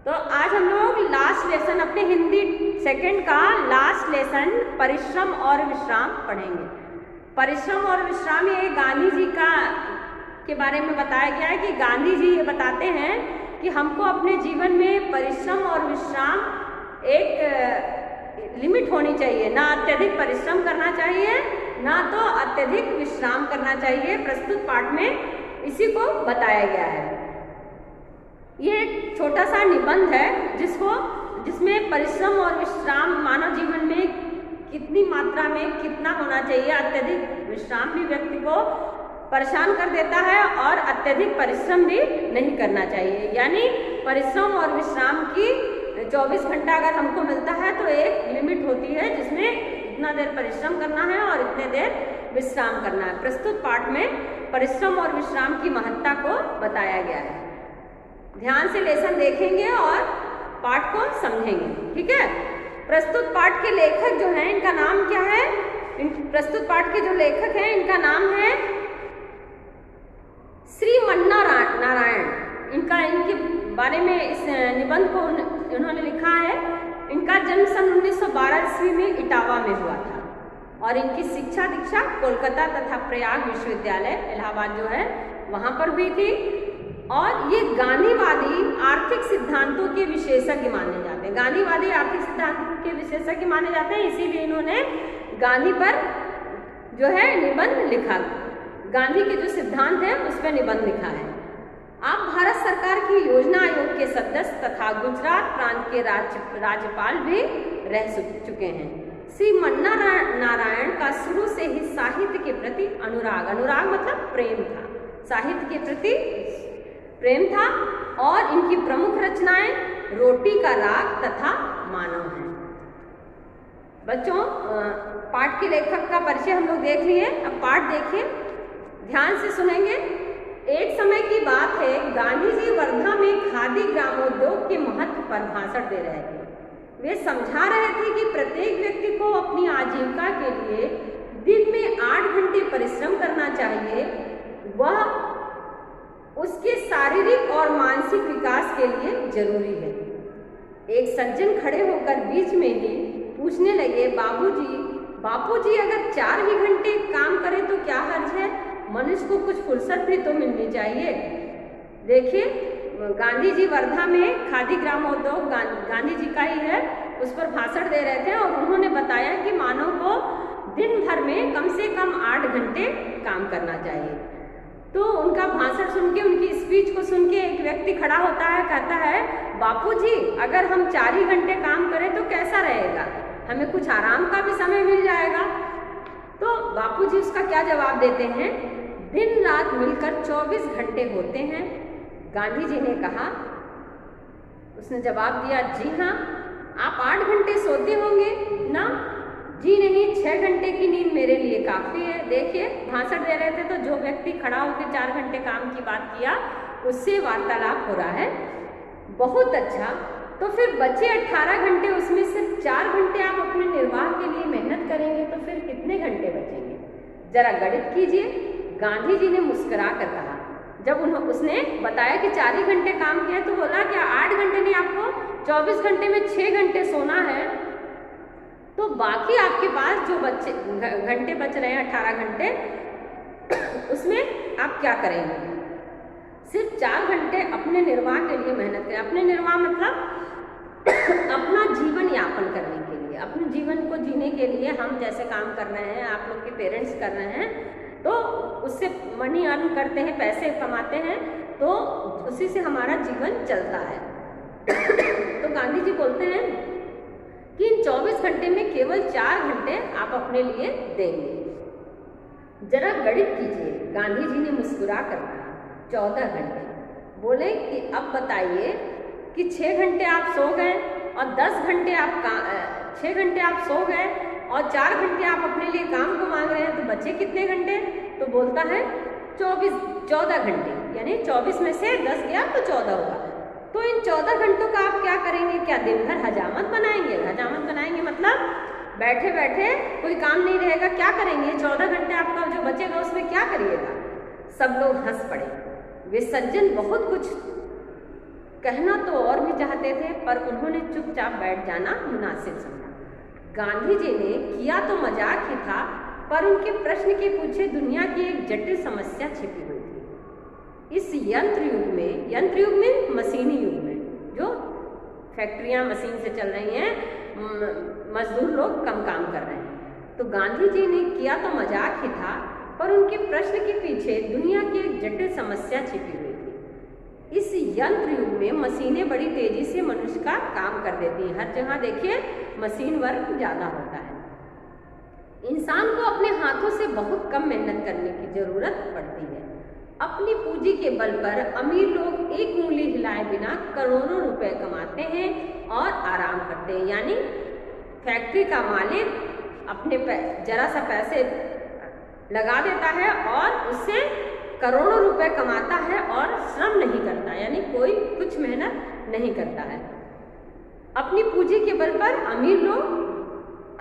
तो आज हम लोग लास्ट लेसन अपने हिंदी सेकंड का लास्ट लेसन परिश्रम और विश्राम पढ़ेंगे। परिश्रम और विश्राम ये गांधी जी के बारे में बताया गया है कि गांधी जी ये बताते हैं कि हमको अपने जीवन में परिश्रम और विश्राम एक लिमिट होनी चाहिए, ना अत्यधिक परिश्रम करना चाहिए ना तो अत्यधिक विश्राम करना चाहिए। प्रस्तुत पाठ में इसी को बताया गया है। ये एक छोटा सा निबंध है जिसमें परिश्रम और विश्राम मानव जीवन में कितनी मात्रा में कितना होना चाहिए। अत्यधिक विश्राम भी व्यक्ति को परेशान कर देता है और अत्यधिक परिश्रम भी नहीं करना चाहिए। यानी परिश्रम और विश्राम की 24 घंटा अगर हमको मिलता है तो एक लिमिट होती है जिसमें इतना देर परिश्रम करना है और इतने देर विश्राम करना है। प्रस्तुत पाठ में परिश्रम और विश्राम की महत्ता को बताया गया है। ध्यान से लेसन देखेंगे और पाठ को समझेंगे, ठीक है। प्रस्तुत पाठ के लेखक जो हैं इनका नाम क्या है? प्रस्तुत पाठ के जो लेखक हैं इनका नाम है श्री मन्ना नारायण। इनके बारे में इस निबंध को उन्होंने लिखा है। इनका जन्म सन 1912 ईस्वी में इटावा में हुआ था और इनकी शिक्षा दीक्षा कोलकाता तथा प्रयाग विश्वविद्यालय इलाहाबाद जो है वहाँ पर हुई थी। और ये गांधीवादी आर्थिक सिद्धांतों के विशेषज्ञ माने जाते हैं। गांधीवादी आर्थिक सिद्धांत के विशेषज्ञ माने जाते हैं, इसीलिए इन्होंने गांधी पर जो है निबंध लिखा। गांधी के जो सिद्धांत है उस पर निबंध लिखा है। आप भारत सरकार की योजना आयोग के सदस्य तथा गुजरात प्रांत के राज्यपाल भी रह चुके हैं। श्री मन्ना नारायण का शुरू से ही साहित्य के प्रति अनुराग मतलब प्रेम था, साहित्य के प्रति प्रेम था और इनकी प्रमुख रचनाएं रोटी का राग तथा मानव हैं। बच्चों, पाठ के लेखक का परिचय हम लोग देख लिए। अब पाठ देखिए, ध्यान से सुनेंगे। एक समय की बात है, गांधी जी वर्धा में खादी ग्रामोद्योग के महत्व पर भाषण दे रहे थे। वे समझा रहे थे कि प्रत्येक व्यक्ति को अपनी आजीविका के लिए दिन में 8 घंटे परिश्रम करना चाहिए। वह उसके शारीरिक और मानसिक विकास के लिए जरूरी है। एक सज्जन खड़े होकर बीच में ही पूछने लगे, बापूजी अगर 4 ही घंटे काम करें तो क्या हर्ज है? मनुष्य को कुछ फुर्सत भी तो मिलनी चाहिए। देखिए, गांधी जी वर्धा में खादी ग्रामोद्योग गांधी जी का ही है, उस पर भाषण दे रहे थे और उन्होंने बताया कि मानव को दिन भर में कम से कम 8 घंटे काम करना चाहिए। तो उनका भाषण सुन के, उनकी स्पीच को सुन के एक व्यक्ति खड़ा होता है, कहता है, बापूजी अगर हम 4 ही घंटे काम करें तो कैसा रहेगा? हमें कुछ आराम का भी समय मिल जाएगा। तो बापूजी उसका क्या जवाब देते हैं? दिन रात मिलकर 24 घंटे होते हैं। गांधी जी ने कहा, उसने जवाब दिया, जी हाँ, आप 8 घंटे सोते होंगे ना? जी नहीं, 6 घंटे की नींद मेरे लिए काफ़ी है। देखिए, भाषण दे रहे थे तो जो व्यक्ति खड़ा होकर 4 घंटे काम की बात किया उससे वार्तालाप हो रहा है। बहुत अच्छा, तो फिर बचे 18 घंटे, उसमें सिर्फ 4 घंटे आप अपने निर्वाह के लिए मेहनत करेंगे तो फिर कितने घंटे बचेंगे? जरा गणित कीजिए। गांधी जी ने मुस्कुरा कर कहा, जब उसने बताया कि 4 ही घंटे काम किया तो बोला कि 8 घंटे नहीं, आपको 24 घंटे में 6 घंटे सोना है, तो बाकी आपके पास जो घंटे बच रहे हैं 18 घंटे, उसमें आप क्या करेंगे? सिर्फ 4 घंटे अपने निर्वाह के लिए मेहनत करें। अपने निर्वाह मतलब अपना जीवन यापन करने के लिए, अपने जीवन को जीने के लिए हम जैसे काम कर रहे हैं, आप लोग के पेरेंट्स कर रहे हैं, तो उससे मनी अर्न करते हैं, पैसे कमाते हैं, तो उसी से हमारा जीवन चलता है। तो गांधी जी बोलते हैं कि इन 24 घंटे में केवल 4 घंटे आप अपने लिए देंगे। जरा गणित कीजिए। गांधी जी ने मुस्कुरा कर कहा, 14 घंटे। बोले कि अब बताइए कि 6 घंटे आप सो गए और 10 घंटे 6 घंटे आप सो गए और 4 घंटे आप अपने लिए काम को मांग रहे हैं, तो बचे कितने घंटे? तो बोलता है 14 घंटे, यानी 24 में से 10 गया तो 14 होगा। तो इन 14 घंटों का आप क्या करेंगे? क्या दिन भर हजामत बनाएंगे? हजामत बनाएंगे मतलब बैठे बैठे कोई काम नहीं रहेगा, क्या करेंगे? 14 घंटे आपका जो बचेगा उसमें क्या करिएगा? सब लोग हंस पड़े। वे सज्जन बहुत कुछ कहना तो और भी चाहते थे, पर उन्होंने चुपचाप बैठ जाना मुनासिब समझा। गांधी जी ने किया तो मजाक ही था, पर उनके प्रश्न के पीछे दुनिया की एक जटिल समस्या छिपी हुई थी। इस यंत्र युग में मशीनी युग में, जो फैक्ट्रियां मशीन से चल रही हैं, मजदूर लोग कम काम कर रहे हैं, तो गांधी जी ने किया तो मजाक ही था, पर उनके प्रश्न के पीछे दुनिया की एक जटिल समस्या छिपी हुई थी। इस यंत्र युग में मशीनें बड़ी तेजी से मनुष्य का काम कर देती हैं। हर जगह देखिए मशीन वर्क ज़्यादा होता है। इंसान को अपने हाथों से बहुत कम मेहनत करने की जरूरत पड़ती है। अपनी पूंजी के बल पर अमीर लोग एक उंगली हिलाए बिना करोड़ों रुपए कमाते हैं और आराम करते हैं। यानी फैक्ट्री का मालिक अपने जरा सा पैसे लगा देता है और उससे करोड़ों रुपए कमाता है और श्रम नहीं करता, यानी कोई कुछ मेहनत नहीं करता है। अपनी पूंजी के बल पर अमीर लोग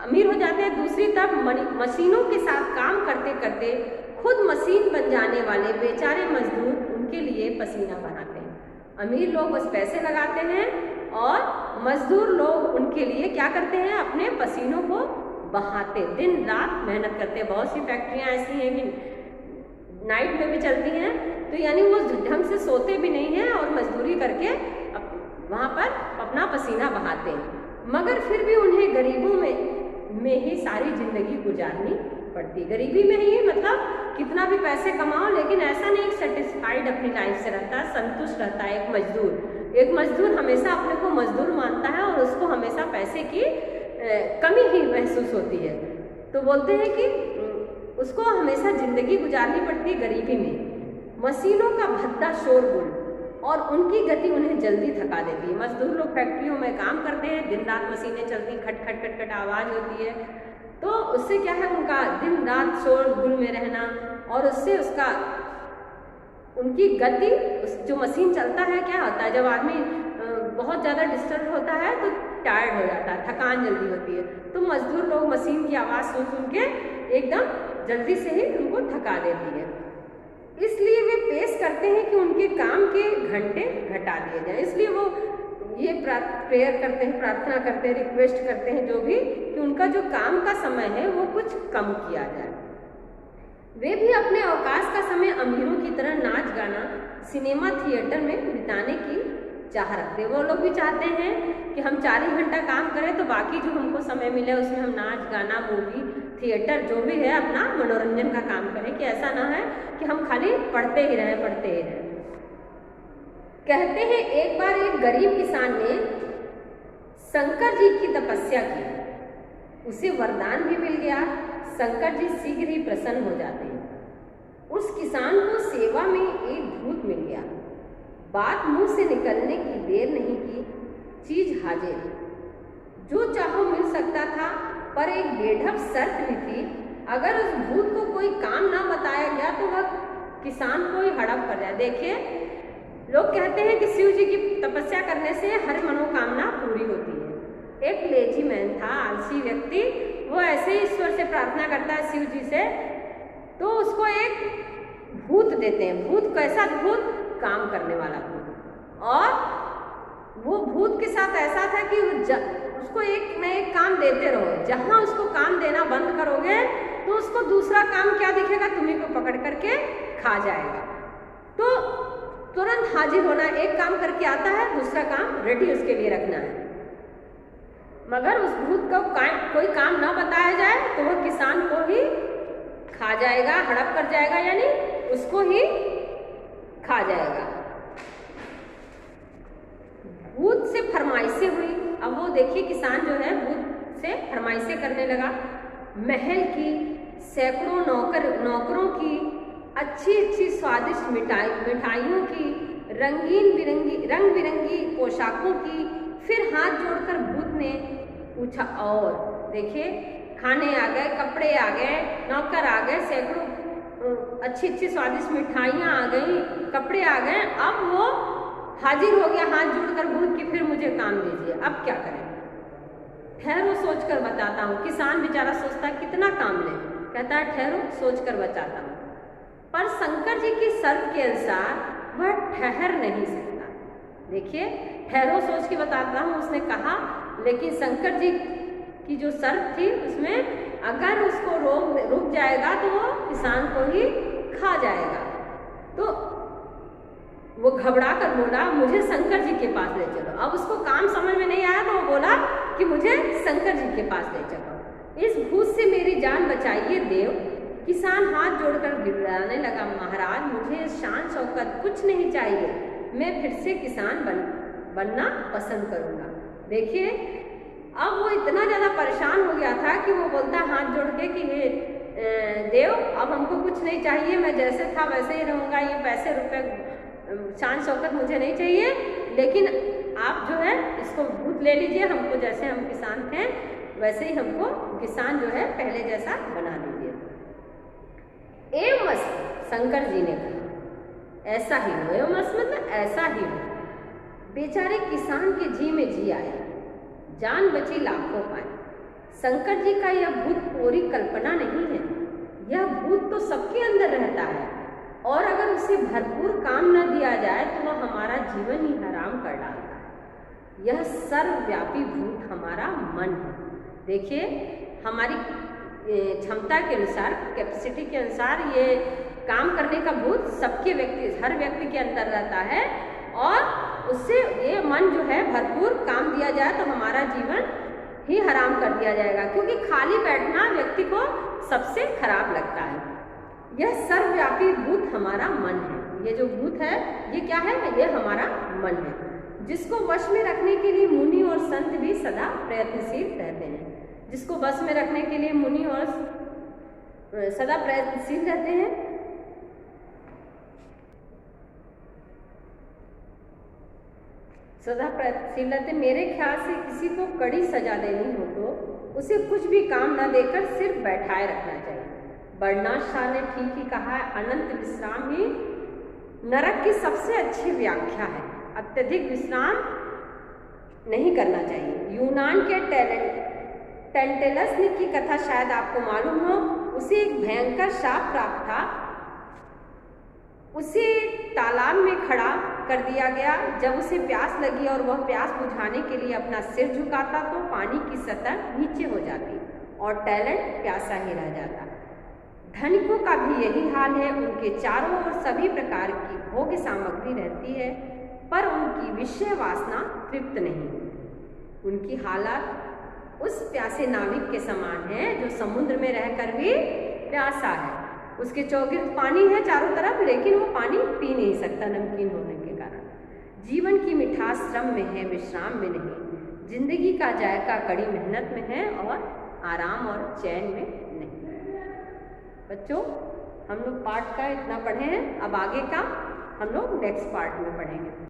अमीर हो जाते हैं। दूसरी तरफ मशीनों के साथ काम करते करते खुद मशीन बन जाने वाले बेचारे मजदूर उनके लिए पसीना बहाते हैं। अमीर लोग बस पैसे लगाते हैं और मजदूर लोग उनके लिए क्या करते हैं, अपने पसीनों को बहाते, दिन रात मेहनत करते हैं। बहुत सी फैक्ट्रियां ऐसी हैं कि नाइट में भी चलती हैं, तो यानी वो ढंग से सोते भी नहीं हैं और मजदूरी करके वहाँ पर अपना पसीना बहाते हैं। मगर फिर भी उन्हें गरीबों में ही सारी जिंदगी गुजारनी पड़ती। गरीबी में ही मतलब कितना भी पैसे कमाओ, लेकिन ऐसा नहीं सेटिस्फाइड अपनी लाइफ से रहता, संतुष्ट रहता है। एक मजदूर हमेशा अपने को मजदूर मानता है और उसको हमेशा पैसे की कमी ही महसूस होती है। तो बोलते हैं कि उसको हमेशा जिंदगी गुजारनी पड़ती है गरीबी में। मशीनों का भद्दा शोरगुल और उनकी गति उन्हें जल्दी थका देती है। मजदूर लोग फैक्ट्रियों में काम करते हैं, दिन रात मशीनें चलती, खट खट खट खट आवाज़ होती है, तो उससे क्या है, उनका दिन रात शोरगुल में रहना और उससे उनकी गति, जो मशीन चलता है, क्या होता है जब आदमी बहुत ज़्यादा डिस्टर्ब होता है तो टायर्ड हो जाता है, थकान जल्दी होती है। तो मजदूर लोग मशीन की आवाज़ सुन के एकदम जल्दी से ही उनको थका देती है। इसलिए वे पेश करते हैं कि उनके काम के घंटे घटा दिए जाएं। इसलिए वो ये प्रेयर करते हैं, प्रार्थना करते हैं, रिक्वेस्ट करते हैं जो भी, कि उनका जो काम का समय है वो कुछ कम किया जाए। वे भी अपने अवकाश का समय अमीरों की तरह नाच गाना, सिनेमा थिएटर में बिताने की चाह रखते हैं। वो लोग भी चाहते हैं कि हम 4 ही घंटा काम करें, तो बाकी जो हमको समय मिले उसमें हम नाच गाना, मूवी, थिएटर जो भी है अपना मनोरंजन का काम करें, कि ऐसा ना है कि हम खाली पढ़ते ही रहें। कहते हैं एक बार एक गरीब किसान ने शंकर जी की तपस्या की, उसे वरदान भी मिल गया। शंकर जी शीघ्र ही प्रसन्न हो जाते हैं। उस किसान को सेवा में एक भूत मिल गया। बात मुंह से निकलने की देर नहीं की, चीज हाजिर, जो चाहो मिल सकता था, पर एक बेढब शर्त भी थी। अगर उस भूत को कोई काम ना बताया गया तो वह किसान को ही हड़प कर जाए। देखिए, लोग कहते हैं कि शिव जी की तपस्या करने से हर मनोकामना पूरी होती है। एक लेजी मैन था, आलसी व्यक्ति, वो ऐसे ही ईश्वर से प्रार्थना करता है शिव जी से, तो उसको एक भूत देते हैं। भूत कैसा भूत? काम करने वाला भूत। और वो भूत के साथ ऐसा था कि उसको एक न एक काम देते रहो। जहाँ उसको काम देना बंद करोगे तो उसको दूसरा काम क्या दिखेगा, तुम्ही को पकड़ करके खा जाएगा। तो तुरंत हाजिर होना, एक काम करके आता है, दूसरा काम रेडी उसके लिए रखना है। मगर उस भूत को कोई काम ना बताया जाए तो वह किसान को ही खा जाएगा, हड़प कर जाएगा, यानी उसको ही खा जाएगा। भूत से फरमाइशें हुई। अब वो देखिए किसान जो है भूत से फरमाइशें करने लगा। महल की, सैकड़ों नौकरों की, अच्छी स्वादिष्ट मिठाइयों की, रंग बिरंगी पोशाकों की। फिर हाथ जोड़कर भूत ने पूछा, और देखिए खाने आ गए, कपड़े आ गए, नौकर आ गए, सैकड़ों अच्छी स्वादिष्ट मिठाइयाँ आ गई, कपड़े आ गए। अब वो हाजिर हो गया हाथ जोड़कर भूत की, फिर मुझे काम दीजिए, अब क्या करें? ठहरो सोच कर बताता हूँ। किसान बेचारा सोचता कितना काम ले, कहता है ठहरो सोच कर बताता हूँ। पर शंकर जी की शर्त के अनुसार वह ठहर नहीं सकता। देखिए, ठहरो सोच के बताता हूँ, उसने कहा। लेकिन शंकर जी की जो शर्त थी उसमें अगर उसको रुक जाएगा तो वो किसान को ही खा जाएगा। तो वो घबरा कर बोला, मुझे शंकर जी के पास ले चलो। अब उसको काम समझ में नहीं आया तो वो बोला कि मुझे शंकर जी के पास ले चलो। इस भूत से मेरी जान बचाइए देव। किसान हाथ जोड़कर गिड़गिड़ाने लगा, महाराज मुझे शान शौकत कुछ नहीं चाहिए, मैं फिर से किसान बनना पसंद करूँगा। देखिए, अब वो इतना ज़्यादा परेशान हो गया था कि वो बोलता हाथ जोड़ के कि हे देव, अब हमको कुछ नहीं चाहिए, मैं जैसे था वैसे ही रहूँगा, ये पैसे रुपए शान शौकत मुझे नहीं चाहिए, लेकिन आप जो है इसको भूत ले लीजिए, हमको जैसे हम किसान थे वैसे ही हमको किसान जो है पहले जैसा बना दीजिए। एवं मस्त शंकर जी ने कहा, ऐसा ही हो। एवं मस्त मतलब ऐसा ही हो। बेचारे किसान के जी में जी आया, जान बची लाखों पाए। शंकर जी का यह भूत पूरी कल्पना नहीं है, यह भूत तो सबके अंदर रहता है और अगर उसे भरपूर काम न दिया जाए तो वह हमारा जीवन ही हराम कर डालता है। यह सर्वव्यापी भूत हमारा मन है। देखिए, हमारी क्षमता के अनुसार, कैपेसिटी के अनुसार ये काम करने का भूत हर व्यक्ति के अंदर रहता है और उससे ये मन जो है भरपूर काम दिया जाए तो हमारा जीवन ही हराम कर दिया जाएगा, क्योंकि खाली बैठना व्यक्ति को सबसे खराब लगता है। यह सर्वव्यापी भूत हमारा मन है। ये जो भूत है ये क्या है? ये हमारा मन है, जिसको वश में रखने के लिए मुनि और संत भी सदा प्रयत्नशील रहते हैं। जिसको वश में रखने के लिए मुनि और सदा प्रयत्नशील रहते हैं। सदा प्रयत्नशील रहते। मेरे ख्याल से किसी को कड़ी सजा देनी हो तो उसे कुछ भी काम न देकर सिर्फ बैठाए रखना चाहिए। बर्नार्ड शॉ ने ठीक ही कहा है, अनंत विश्राम ही नरक की सबसे अच्छी व्याख्या है। अत्यधिक विश्राम नहीं करना चाहिए। यूनान के टेंटेलस की कथा शायद आपको मालूम हो। उसे एक भयंकर शाप प्राप्त था। उसे तालाब में खड़ा कर दिया गया। जब उसे प्यास लगी और वह प्यास बुझाने के लिए अपना सिर झुकाता तो पानी की सतह नीचे हो जाती और टैलेंट प्यासा ही रह जाता। धनिकों का भी यही हाल है। उनके चारों ओर सभी प्रकार की भोग्य सामग्री रहती है, पर उनकी विषय वासना तृप्त नहीं। उनकी हालत उस प्यासे नाविक के समान है जो समुद्र में रहकर भी प्यासा है। उसके चौगिर्द पानी है चारों तरफ, लेकिन वो पानी पी नहीं सकता नमकीन होने के कारण। जीवन की मिठास श्रम में है, विश्राम में नहीं। जिंदगी का जायका कड़ी मेहनत में है और आराम और चैन में नहीं। बच्चों, हम लोग पाठ का इतना पढ़े हैं, अब आगे का हम लोग नेक्स्ट पार्ट में पढ़ेंगे।